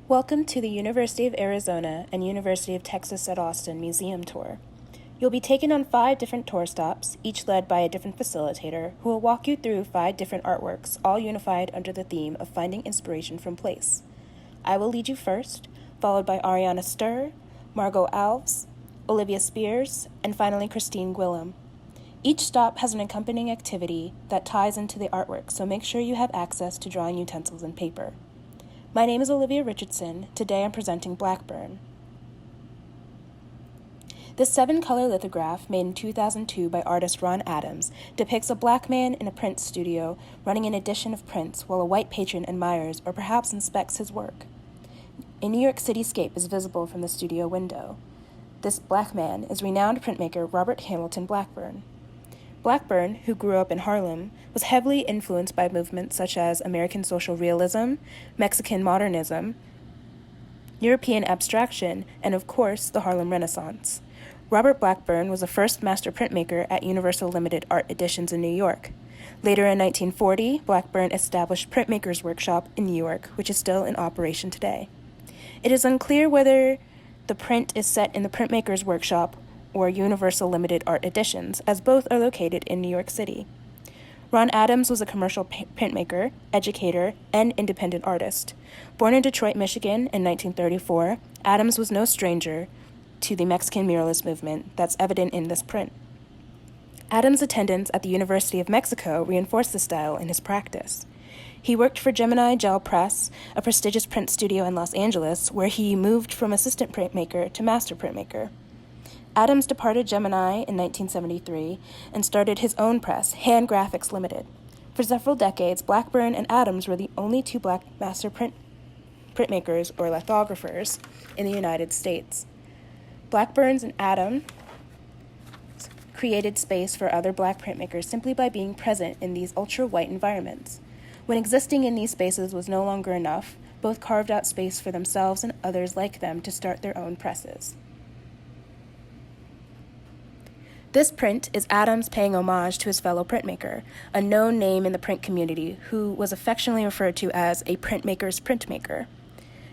Welcome to the University of Arizona and University of Texas at Austin Museum Tour. You'll be taken on 5 different tour stops, each led by a different facilitator, who will walk you through 5 different artworks, all unified under the theme of finding inspiration from place. I will lead you first, followed by Ariana Sturr, Margot Alves, Olivia Spears, and finally Christine Gwillem. Each stop has an accompanying activity that ties into the artwork, so make sure you have access to drawing utensils and paper. My name is Olivia Richardson. Today I'm presenting Blackburn. This 7-color lithograph, made in 2002 by artist Ron Adams, depicts a black man in a print studio running an edition of prints while a white patron admires or perhaps inspects his work. A New York cityscape is visible from the studio window. This black man is renowned printmaker Robert Hamilton Blackburn. Blackburn, who grew up in Harlem, was heavily influenced by movements such as American social realism, Mexican modernism, European abstraction, and of course, the Harlem Renaissance. Robert Blackburn was the first master printmaker at Universal Limited Art Editions in New York. Later in 1940, Blackburn established Printmakers' Workshop in New York, which is still in operation today. It is unclear whether the print is set in the Printmakers' Workshop or Universal Limited Art Editions, as both are located in New York City. Ron Adams was a commercial printmaker, educator, and independent artist. Born in Detroit, Michigan in 1934, Adams was no stranger to the Mexican muralist movement that's evident in this print. Adams' attendance at the University of Mexico reinforced the style in his practice. He worked for Gemini Gel Press, a prestigious print studio in Los Angeles, where he moved from assistant printmaker to master printmaker. Adams departed Gemini in 1973 and started his own press, Hand Graphics Limited. For several decades, Blackburn and Adams were the only 2 black master printmakers or lithographers in the United States. Blackburn and Adams created space for other black printmakers simply by being present in these ultra-white environments. When existing in these spaces was no longer enough, both carved out space for themselves and others like them to start their own presses. This print is Adams paying homage to his fellow printmaker, a known name in the print community who was affectionately referred to as a printmaker's printmaker.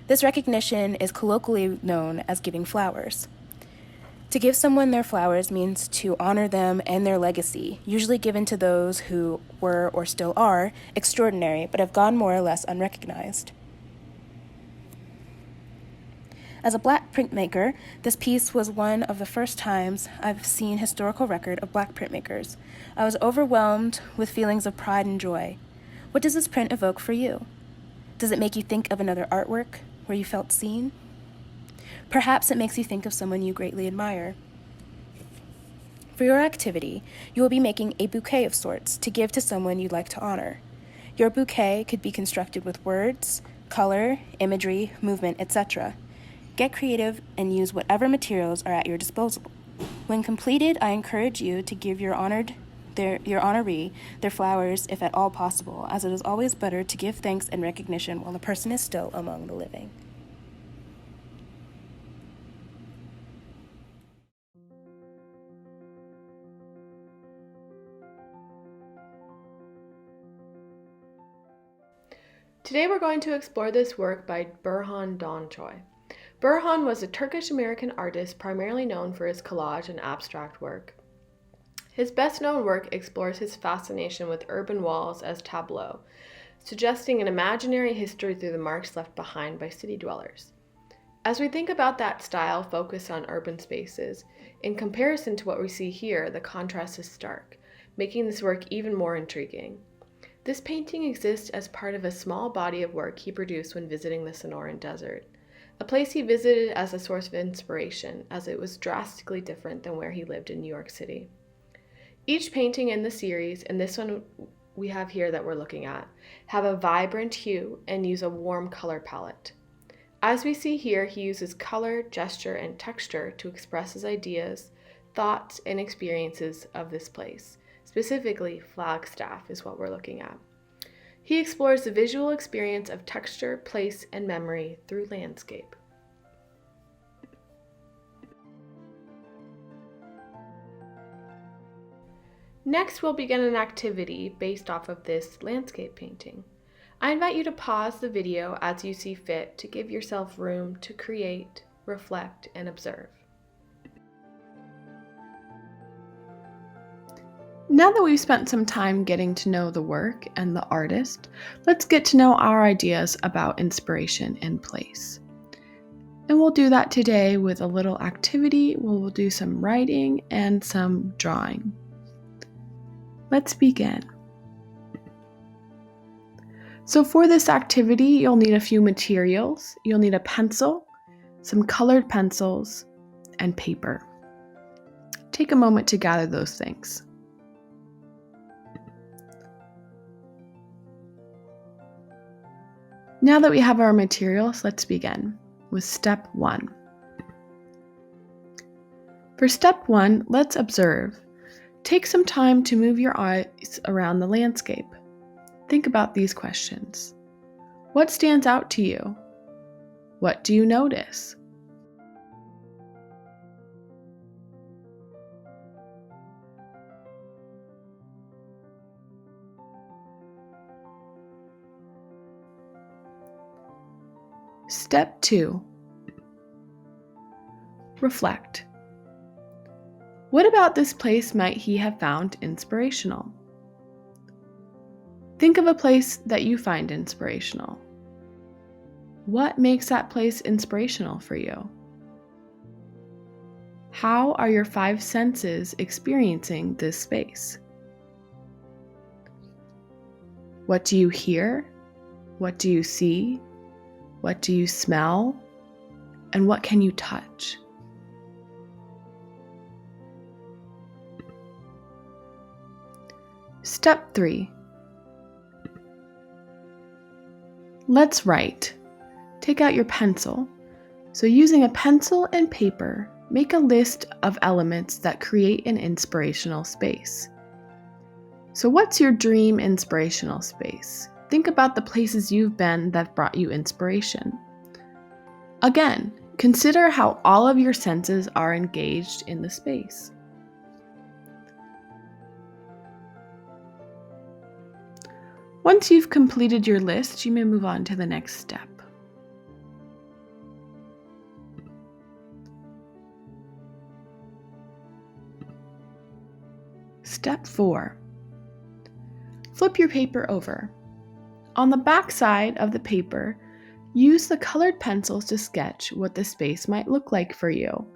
This recognition is colloquially known as giving flowers. To give someone their flowers means to honor them and their legacy, usually given to those who were or still are extraordinary but have gone more or less unrecognized. As a black printmaker, this piece was one of the first times I've seen historical record of black printmakers. I was overwhelmed with feelings of pride and joy. What does this print evoke for you? Does it make you think of another artwork where you felt seen? Perhaps it makes you think of someone you greatly admire. For your activity, you will be making a bouquet of sorts to give to someone you'd like to honor. Your bouquet could be constructed with words, color, imagery, movement, etc. Get creative and use whatever materials are at your disposal. When completed, I encourage you to give your honoree their flowers if at all possible, as it is always better to give thanks and recognition while the person is still among the living. Today we're going to explore this work by Burhan Donchoy. Burhan was a Turkish-American artist primarily known for his collage and abstract work. His best-known work explores his fascination with urban walls as tableaux, suggesting an imaginary history through the marks left behind by city dwellers. As we think about that style focused on urban spaces, in comparison to what we see here, the contrast is stark, making this work even more intriguing. This painting exists as part of a small body of work he produced when visiting the Sonoran Desert, a place he visited as a source of inspiration, as it was drastically different than where he lived in New York City. Each painting in the series, and this one we have here that we're looking at, have a vibrant hue and use a warm color palette. As we see here, he uses color, gesture, and texture to express his ideas, thoughts, and experiences of this place. Specifically, Flagstaff is what we're looking at. He explores the visual experience of texture, place, and memory through landscape. Next, we'll begin an activity based off of this landscape painting. I invite you to pause the video as you see fit to give yourself room to create, reflect, and observe. Now that we've spent some time getting to know the work and the artist, let's get to know our ideas about inspiration and place. And we'll do that today with a little activity. We'll do some writing and some drawing. Let's begin. So for this activity, you'll need a few materials. You'll need a pencil, some colored pencils, and paper. Take a moment to gather those things. Now that we have our materials, let's begin with step 1. For step 1, let's observe. Take some time to move your eyes around the landscape. Think about these questions. What stands out to you? What do you notice? Step 2. Reflect. What about this place might he have found inspirational? Think of a place that you find inspirational. What makes that place inspirational for you? How are your 5 senses experiencing this space? What do you hear? What do you see? What do you smell? And what can you touch? Step 3. Let's write. Take out your pencil. So using a pencil and paper, make a list of elements that create an inspirational space. So what's your dream inspirational space? Think about the places you've been that brought you inspiration. Again, consider how all of your senses are engaged in the space. Once you've completed your list, you may move on to the next step. Step 4. Flip your paper over. On the back side of the paper, use the colored pencils to sketch what the space might look like for you.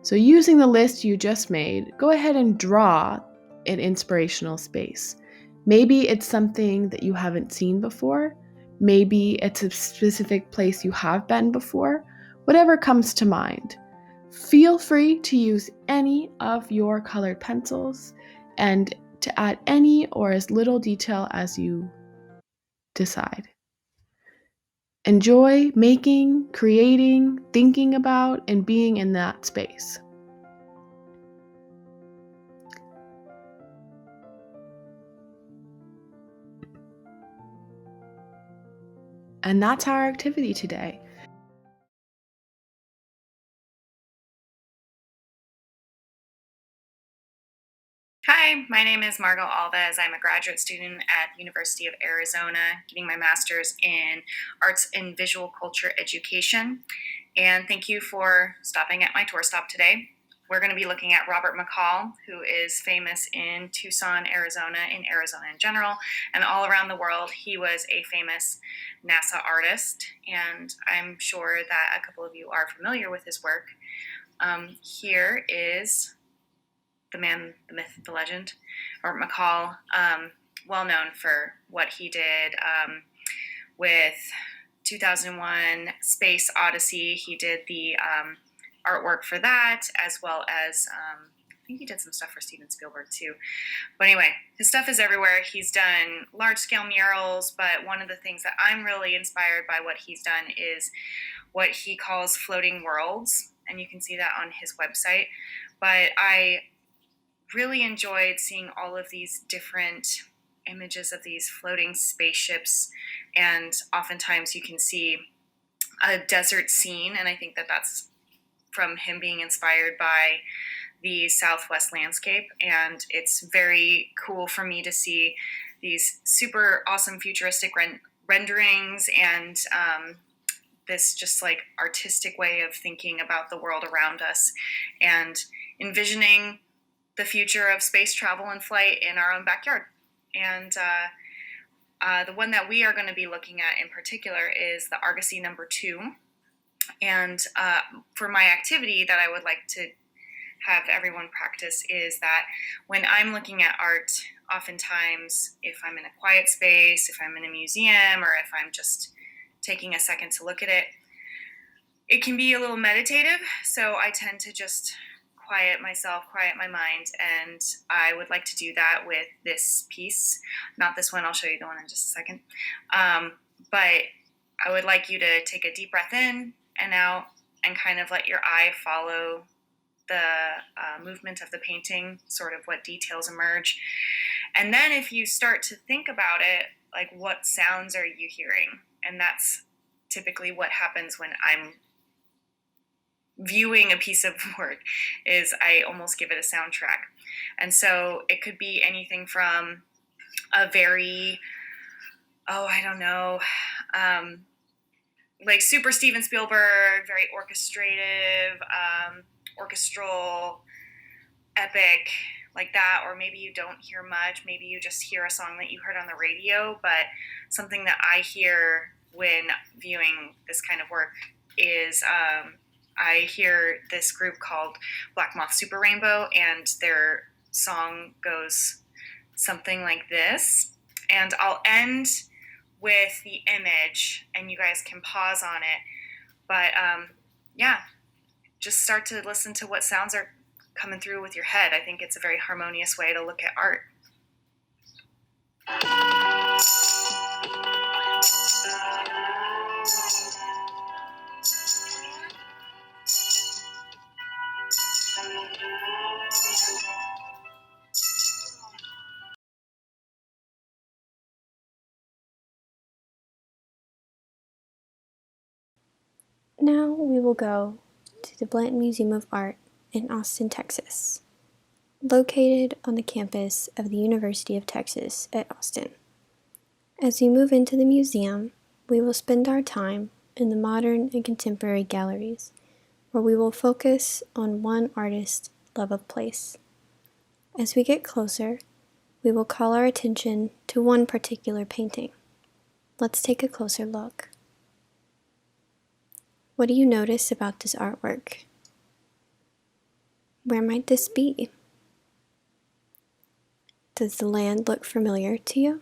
So using the list you just made, go ahead and draw an inspirational space. Maybe it's something that you haven't seen before. Maybe it's a specific place you have been before. Whatever comes to mind. Feel free to use any of your colored pencils and to add any or as little detail as you decide. Enjoy making, creating, thinking about, and being in that space. And that's our activity today. Hi, my name is Margot Alves. I'm a graduate student at University of Arizona, getting my master's in Arts and Visual Culture Education. And thank you for stopping at my tour stop today. We're going to be looking at Robert McCall, who is famous in Tucson, Arizona, in Arizona in general, and all around the world. He was a famous NASA artist, and I'm sure that a couple of you are familiar with his work. Here is the man, the myth, the legend, Robert McCall, well known for what he did with 2001 Space Odyssey. He did the artwork for that, as well as I think he did some stuff for Steven Spielberg too. But anyway, his stuff is everywhere. He's done large-scale murals, but one of the things that I'm really inspired by what he's done is what he calls floating worlds, and you can see that on his website. But I really enjoyed seeing all of these different images of these floating spaceships, and oftentimes you can see a desert scene, and I think that that's from him being inspired by the Southwest landscape, and it's very cool for me to see these super awesome futuristic renderings and this just like artistic way of thinking about the world around us and envisioning the future of space travel and flight in our own backyard. And the one that we are going to be looking at in particular is the Argosy number 2. And for my activity that I would like to have everyone practice is that when I'm looking at art, oftentimes if I'm in a quiet space, if I'm in a museum, or if I'm just taking a second to look at it, it can be a little meditative. So I tend to just quiet myself, quiet my mind, and I would like to do that with this piece. Not this one, I'll show you the one in just a second. But I would like you to take a deep breath in and out and kind of let your eye follow the movement of the painting, sort of what details emerge. And then if you start to think about it, like what sounds are you hearing? And that's typically what happens when I'm viewing a piece of work, is I almost give it a soundtrack. And so it could be anything from a very, I don't know, like super Steven Spielberg, very orchestrative, orchestral, epic, like that. Or maybe you don't hear much. Maybe you just hear a song that you heard on the radio. But something that I hear when viewing this kind of work is I hear this group called Black Moth Super Rainbow, and their song goes something like this. And I'll end with the image, and you guys can pause on it. But just start to listen to what sounds are coming through with your head. I think it's a very harmonious way to look at art. Now we will go to the Blanton Museum of Art in Austin, Texas, located on the campus of the University of Texas at Austin. As we move into the museum, we will spend our time in the modern and contemporary galleries, where we will focus on one artist's love of place. As we get closer, we will call our attention to one particular painting. Let's take a closer look. What do you notice about this artwork? Where might this be? Does the land look familiar to you?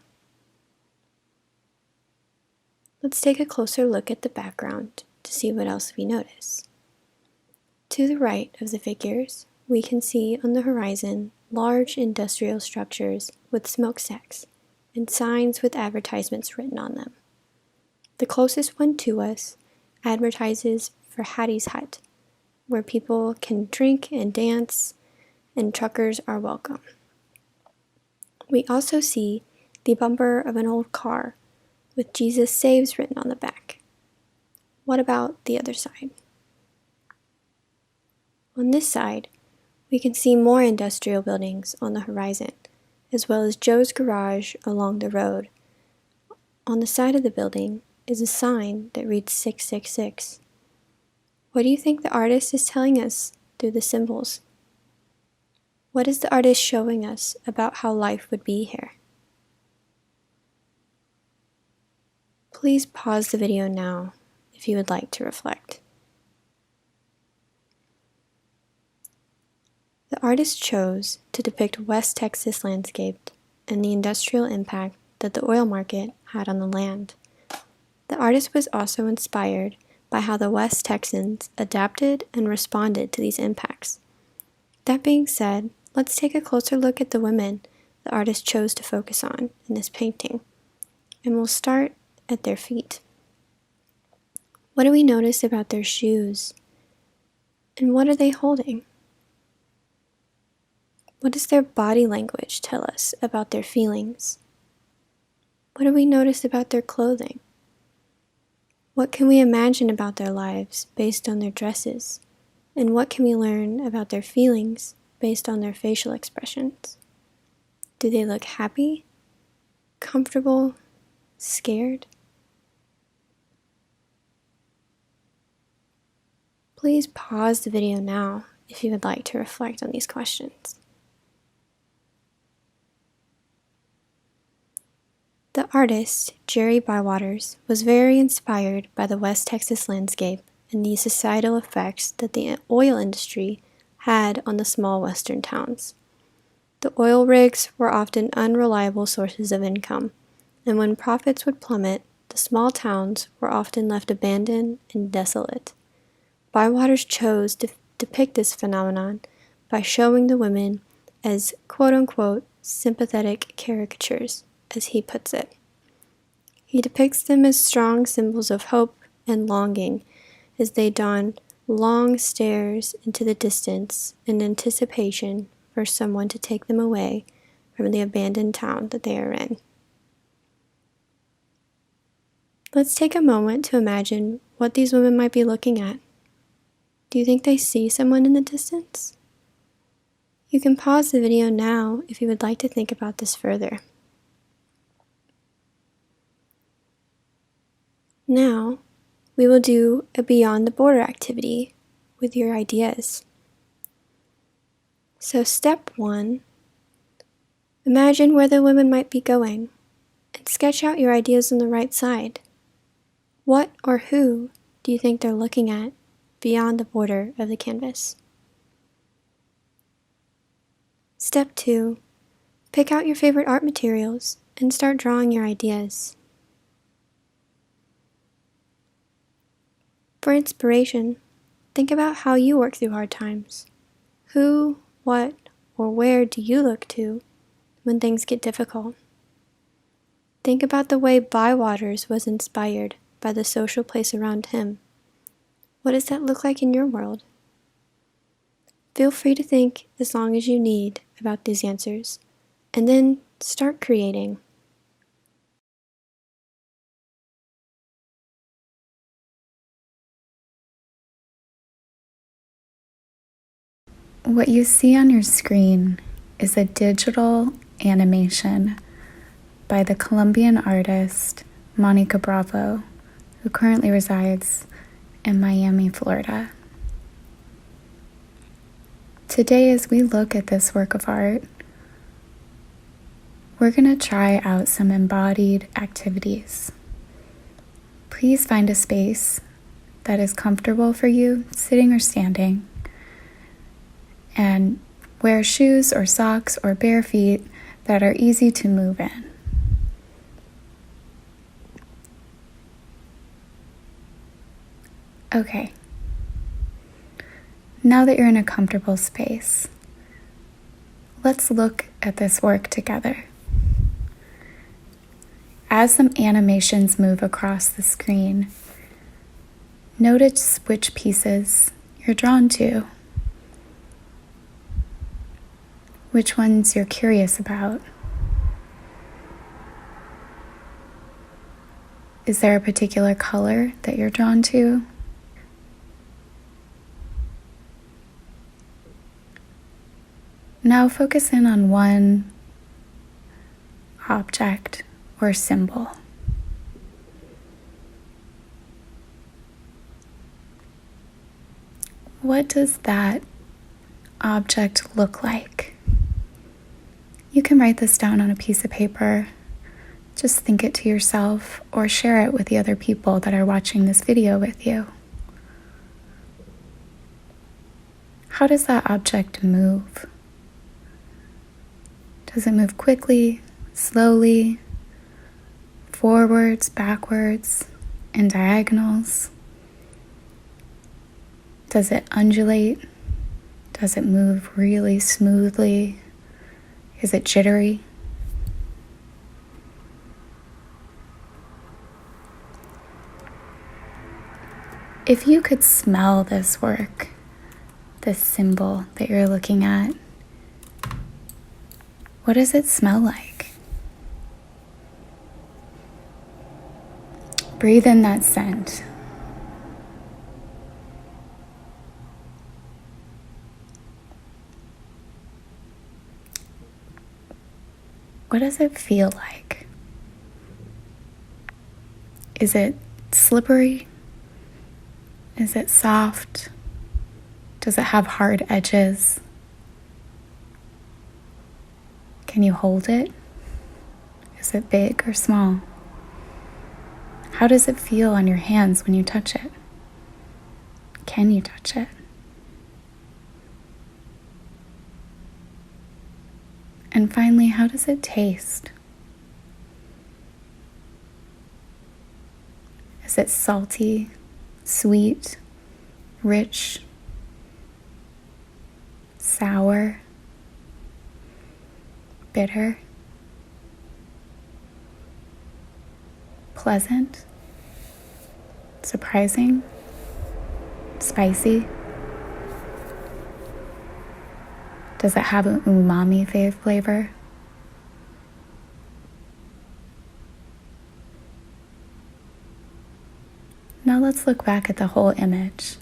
Let's take a closer look at the background to see what else we notice. To the right of the figures, we can see on the horizon large industrial structures with smokestacks and signs with advertisements written on them. The closest one to us advertises for Hattie's Hut, where people can drink and dance, and truckers are welcome. We also see the bumper of an old car with Jesus Saves written on the back. What about the other side? On this side, we can see more industrial buildings on the horizon, as well as Joe's Garage along the road. On the side of the building is a sign that reads 666. What do you think the artist is telling us through the symbols? What is the artist showing us about how life would be here? Please pause the video now if you would like to reflect. The artist chose to depict West Texas landscape and the industrial impact that the oil market had on the land. The artist was also inspired by how the West Texans adapted and responded to these impacts. That being said, let's take a closer look at the women the artist chose to focus on in this painting, and we'll start at their feet. What do we notice about their shoes? And what are they holding? What does their body language tell us about their feelings? What do we notice about their clothing? What can we imagine about their lives based on their dresses? And what can we learn about their feelings based on their facial expressions? Do they look happy? comfortable, scared? Please pause the video now if you would like to reflect on these questions. The artist, Jerry Bywaters, was very inspired by the West Texas landscape and the societal effects that the oil industry had on the small western towns. The oil rigs were often unreliable sources of income, and when profits would plummet, the small towns were often left abandoned and desolate. Bywaters chose to depict this phenomenon by showing the women as quote-unquote sympathetic caricatures, as he puts it. He depicts them as strong symbols of hope and longing as they don long stares into the distance in anticipation for someone to take them away from the abandoned town that they are in. Let's take a moment to imagine what these women might be looking at. Do you think they see someone in the distance? You can pause the video now if you would like to think about this further. Now, we will do a Beyond the Border activity with your ideas. So step 1, imagine where the women might be going and sketch out your ideas on the right side. What or who do you think they're looking at beyond the border of the canvas? Step 2, pick out your favorite art materials and start drawing your ideas. For inspiration, think about how you work through hard times. Who, what, or where do you look to when things get difficult? Think about the way Bywaters was inspired by the social place around him. What does that look like in your world? Feel free to think as long as you need about these answers, and then start creating. What you see on your screen is a digital animation by the Colombian artist Monica Bravo, who currently resides in Miami, Florida. Today, as we look at this work of art, we're going to try out some embodied activities. Please find a space that is comfortable for you, sitting or standing, and wear shoes or socks or bare feet that are easy to move in. Okay. Now that you're in a comfortable space, let's look at this work together. As some animations move across the screen, notice which pieces you're drawn to. Which ones you're curious about? Is there a particular color that you're drawn to? Now focus in on one object or symbol. What does that object look like? You can write this down on a piece of paper. Just think it to yourself or share it with the other people that are watching this video with you. How does that object move? Does it move quickly, slowly, forwards, backwards, in diagonals? Does it undulate? Does it move really smoothly? Is it jittery? If you could smell this work, this symbol that you're looking at, what does it smell like? Breathe in that scent. What does it feel like? Is it slippery? Is it soft? Does it have hard edges? Can you hold it? Is it big or small? How does it feel on your hands when you touch it? Can you touch it? And finally, how does it taste? Is it salty, sweet, rich, sour, bitter, pleasant, surprising, spicy? Does it have an umami flavor? Now let's look back at the whole image.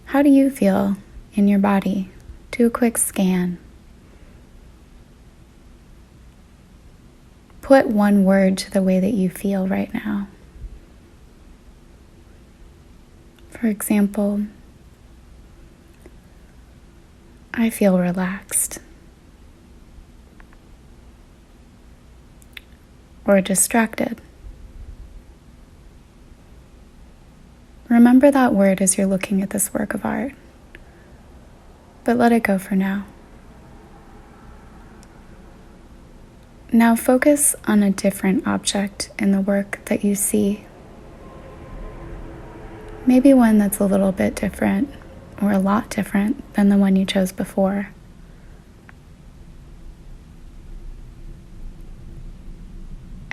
How do you feel in your body? Do a quick scan. Put one word to the way that you feel right now. For example, I feel relaxed. Or distracted. Remember that word as you're looking at this work of art, but let it go for now. Now focus on a different object in the work that you see. Maybe one that's a little bit different or a lot different than the one you chose before.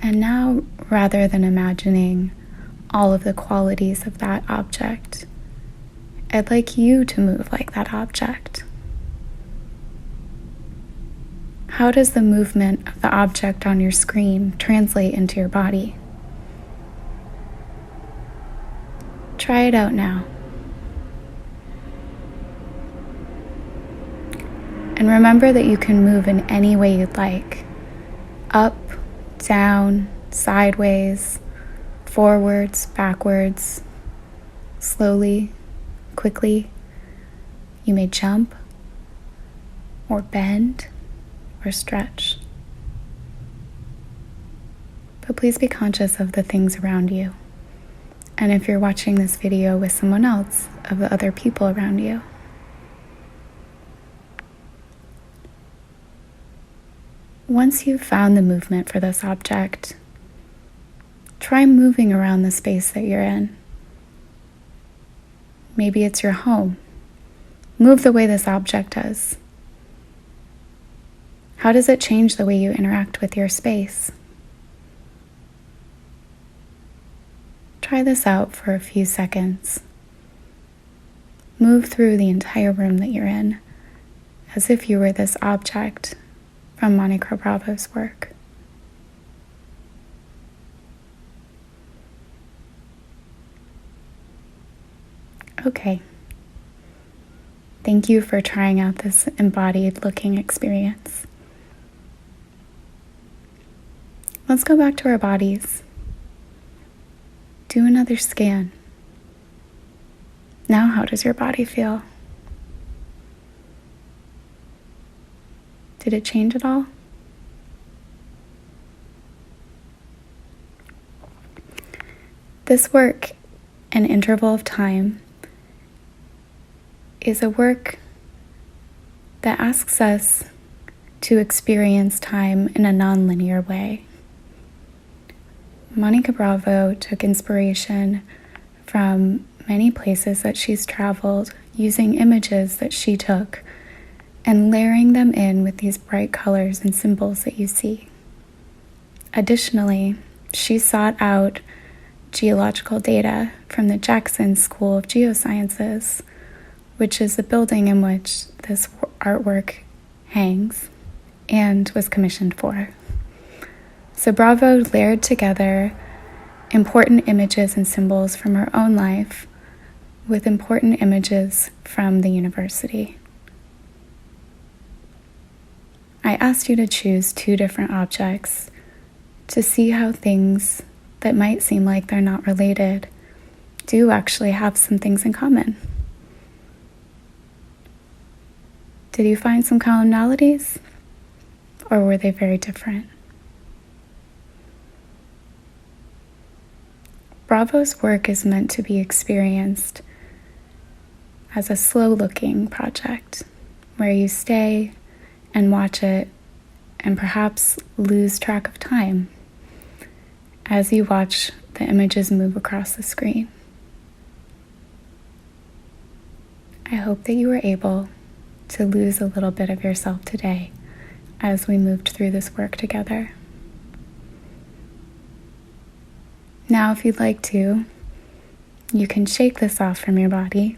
And now, rather than imagining all of the qualities of that object, I'd like you to move like that object. How does the movement of the object on your screen translate into your body? Try it out now. And remember that you can move in any way you'd like. Up, down, sideways, forwards, backwards, slowly, quickly. You may jump, or bend, or stretch. But please be conscious of the things around you. And if you're watching this video with someone else, of the other people around you. Once you've found the movement for this object, try moving around the space that you're in. Maybe it's your home. Move the way this object does. How does it change the way you interact with your space? Try this out for a few seconds. Move through the entire room that you're in, as if you were this object from Monica Bravo's work. Okay. Thank you for trying out this embodied looking experience. Let's go back to our bodies. Do another scan. Now, how does your body feel? Did it change at all? This work, an interval of time, is a work that asks us to experience time in a nonlinear way. Monica Bravo took inspiration from many places that she's traveled, using images that she took and layering them in with these bright colors and symbols that you see. Additionally, she sought out geological data from the Jackson School of Geosciences, which is the building in which this artwork hangs and was commissioned for. So Bravo layered together important images and symbols from her own life with important images from the university. I asked you to choose 2 different objects to see how things that might seem like they're not related do actually have some things in common. Did you find some commonalities, or were they very different? Bravo's work is meant to be experienced as a slow-looking project where you stay and watch it and perhaps lose track of time as you watch the images move across the screen. I hope that you were able to lose a little bit of yourself today as we moved through this work together. Now, if you'd like to, you can shake this off from your body,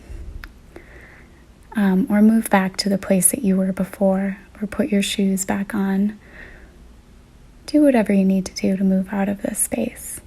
or move back to the place that you were before, or put your shoes back on. Do whatever you need to do to move out of this space.